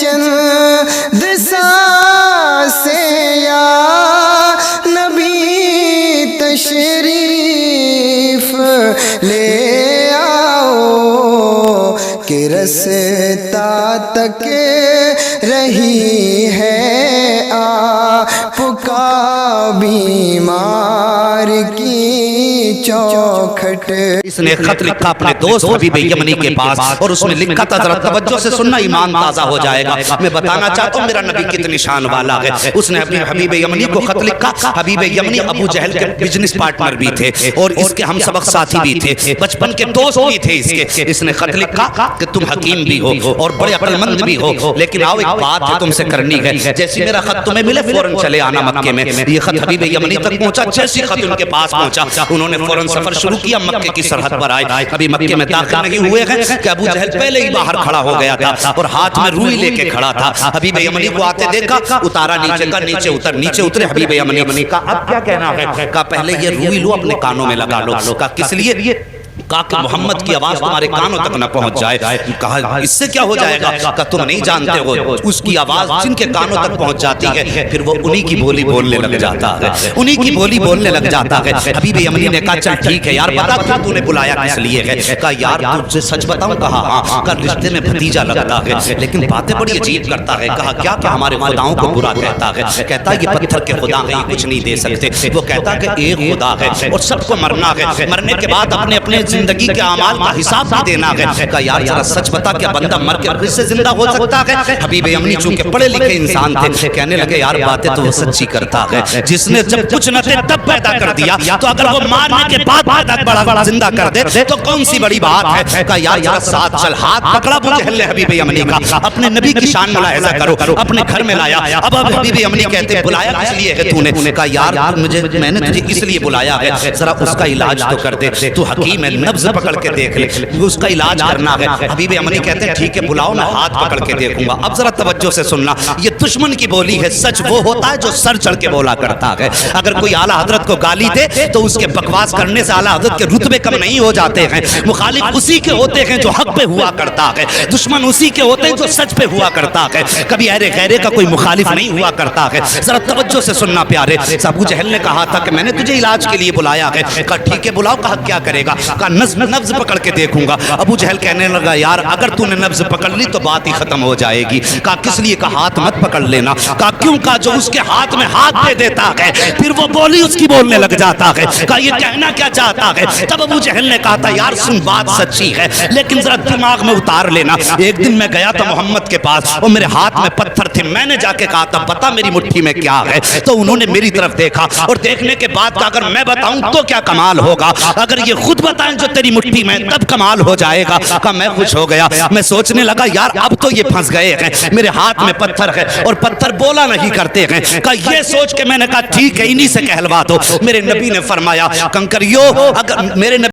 چند سانسیں یا نبی تشریف لے آؤ کہ رستا تک رہی ہے آپ کا بیمار کی چوکھٹ۔ اس نے خط لکھا اپنے دوست حبیب یمنی کے پاس اور اس میں لکھا تھا، ذرا توجہ سے سننا، ایمان تازہ ہو جائے گا۔ میں بتانا چاہتا ہوں میرا نبی کتنی شان والا ہے۔ اس نے اپنے حبیب یمنی کو خط لکھا۔ حبیب یمنی ابو جہل کے بزنس پارٹنر بھی تھے اور اس کے ہم سبق ساتھی بھی تھے، بچپن کے دوست بھی تھے اس کے۔ اس نے خط لکھا کہ تم حکیم بھی ہو اور بڑے عقل مند بھی ہو، لیکن آؤ ایک بات ہے تم سے کرنی ہے، جیسی میرا خط تمہیں ملے فوراً چلے آنا مکے میں۔ یہ خط حبیب یمنی تک پہنچا، جیسی خط ان کے پاس پہنچا انہوں نے فوراً سفر شروع کیا، مکے کی سرحد پر آئے۔ ابھی مکے میں داخل نہیں ہوئے ہیں کہ ابو جہل پہلے ہی باہر کھڑا ہو گیا تھا اور ہاتھ میں روئی لے کے کھڑا تھا۔ حبیب یمنی کو آتے دیکھا، اتارا نیچے کا، نیچے اتر، نیچے اترے حبیب یمنی کا اب کیا کہنا ہے؟ کہا پہلے یہ روئی لو اپنے کانوں میں لگا لو۔ کہا کس لیے؟ کہا کہ محمد کی آواز تمہارے کانوں تک نہ پہنچ جائے۔ کہا اس سے کیا ہو جائے گا؟ کہا تم نہیں جانتے ہو، اس کی آواز جن کے کانوں تک پہنچ جاتی ہے پھر وہ انہی کی بولی بولنے لگ جاتا ہے، انہی کی بولی بولنے لگ جاتا ہے۔ حبیب یمنی نے کہا چل ٹھیک ہے یار، بتا کیوں تو نے بلایا کس لیے ہے؟ کہا یار تجھ سے سچ بتاؤں؟ کہا ہاں۔ کہا رشتے میں بھتیجا لگتا ہے لیکن باتیں بڑی عجیب کرتا ہے۔ کہا کیا؟ کہ ہمارے خداؤں کو برا کہتا ہے، کہتا ہے یہ پتھر کے خدا ہیں، یہ کچھ نہیں دے سکتے۔ وہ کہتا ہے کہ ایک خدا ہے اور سب کو مرنا ہے، مرنے کے بعد اپنے اپنے زندگی کے اعمال کا حساب بھی دینا ہے۔ کہا یار ذرا سچ بتا کہ بندہ مر کے پھر سے زندہ ہو سکتا ہے؟ حبیب یمنی چونکہ پڑھے لکھے انسان تھے، کہنے لگے یار باتیں تو وہ سچی کرتا ہے، جس نے جب کچھ نہ تھے تب پیدا کر دیا، تو اگر وہ مارنے کے بعد بڑا زندہ کر دے تو کون سی بڑی بات ہے؟ کہا یار ذرا ساتھ چل۔ ہاتھ پکڑا ابو جہل نے حبیب یمنی کا، اپنے نبی کی شان ملاحظہ کرو، اپنے گھر میں لایا۔ اب حبیب یمنی کہتے بلایا کس لیے ہے تو نے؟ کہا یار میں نے تجھے اس لیے بلایا ہے، ذرا اس کا علاج تو کر دے، تو حکیم ہے، نبض پکڑ کے دیکھ لے، اس کا علاج کرنا ہے۔ حبیب یمنی کہتے ہیں ٹھیک ہے بلاؤ، میں ہاتھ پکڑ کے دیکھوں گا۔ اب ذرا توجہ سے سننا، یہ دشمن کی بولی ہے، سچ وہ ہوتا ہے جو سر چڑھ کے بولا کرتا ہے۔ اگر کوئی اعلیٰ حضرت کو گالی دے تو اس کے بکواس کرنے سے اعلیٰ حضرت کے رتبے کم نہیں ہو جاتے ہیں۔ مخالف اسی کے ہوتے ہیں جو حق پہ ہوا کرتا ہے، دشمن اسی کے ہوتے ہیں جو سچ پہ ہوا کرتا ہے، کبھی اہل غیرے کا کوئی مخالف نہیں ہوا کرتا ہے۔ ذرا توجہ سے سننا پیارے۔ ابو جہل نے کہا تھا کہ میں نے تجھے علاج کے لیے بلایا ہے۔ کہا ٹھیک ہے بلاؤ۔ کہا کیا کرے گا؟ کہا نبض پکڑ کے دیکھوں گا۔ ابو جہل کہنے لگا یار اگر تو نے نبض پکڑ لی تو بات ہی ختم ہو جائے گی۔ کہا کس لیے؟ کہا ہاتھ مت پکڑ لینا۔ کہا کیوں؟ کہا جو اس کے ہاتھ میں ہاتھ دے دیتا ہے پھر وہ بولی اس کی بولنے لگ جاتا ہے۔ کہا یہ کہنا کیا چاہتا ہے؟ تب ابو جہل نے کہا تھا یار سن بات سچی ہے لیکن ذرا دماغ میں اتار لینا۔ ایک دن میں گیا تھا محمد کے پاس اور میرے ہاتھ میں پتھر تھے، میں نے جا کے کہا تھا بتا میری مٹھی میں کیا ہے، تو انہوں نے میری طرف دیکھا اور دیکھنے کے بعد کہا اگر میں بتاؤں تو کیا کمال ہوگا، اگر یہ خود بتائیں جو تیری مٹھی میں تب کمال ہو جائے گا۔ کہا میں خوش ہو گیا، میں سوچنے لگا یار اب تو یہ پھنس گئے ہیں، میرے ہاتھ میں پتھر ہے اور پتھر بولا نہیں کرتے ہیں۔ کہا یہ سوچ کے میں نے کہا ٹھیک ہے انہی سے کہلوا دو۔ میرے نبی نے فرمایا کنکریو، اگر میرے نبی